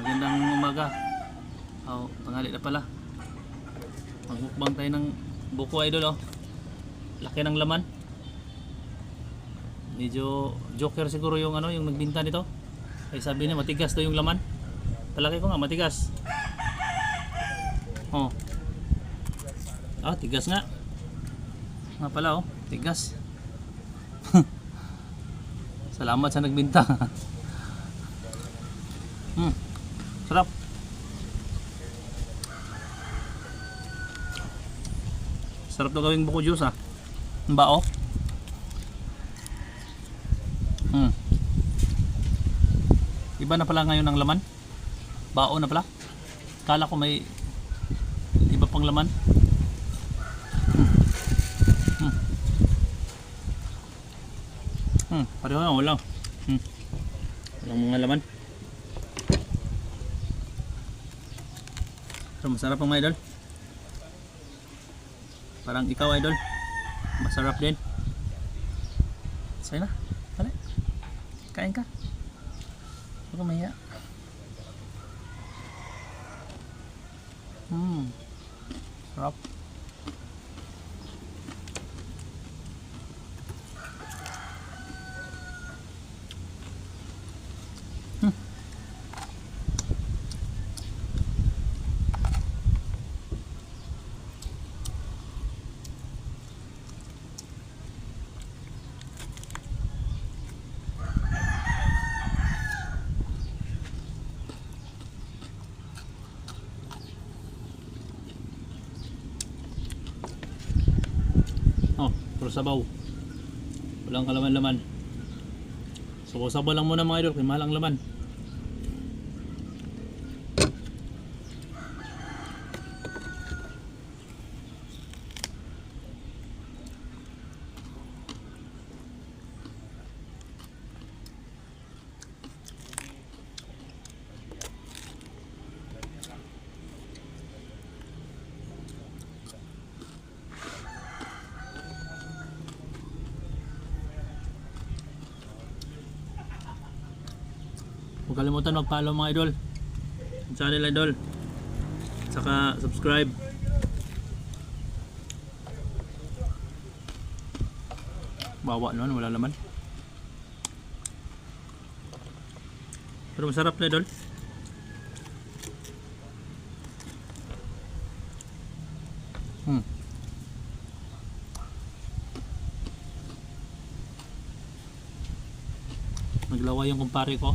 Magandang umaga. Tanghali na pala. Magmukbang tayo ng buko idol oh. Laki ng laman. Medyo joker siguro yung yung nagbinta nito. Ay sabi niya matigas daw yung laman. Palaki ko nga matigas. Oh. Tigas nga. Nga pala oh, tigas. Salamat sa nagbinta. Sarap. Sarap to gawing buko juice Ang bao. Iba na pala ngayon ang laman. Bao na pala. Kala ko may iba pang laman. Pareho lang, wala. Walang mga laman. Pero masarap ang mga idol. Parang ikaw idol. Masarap din. Sige na. Dali. Kain ka. Huwag kang mahiya. Sarap. Puro sabaw. Walang kalaman-laman. Sabaw-sabaw lang muna mga idol, kaya mahal ang laman. Huwag kalimutan mag-follow mga idol sa channel idol, saka subscribe. Bawa naman, wala laman. Pero masarap na idol. Naglawa yung kumpare ko.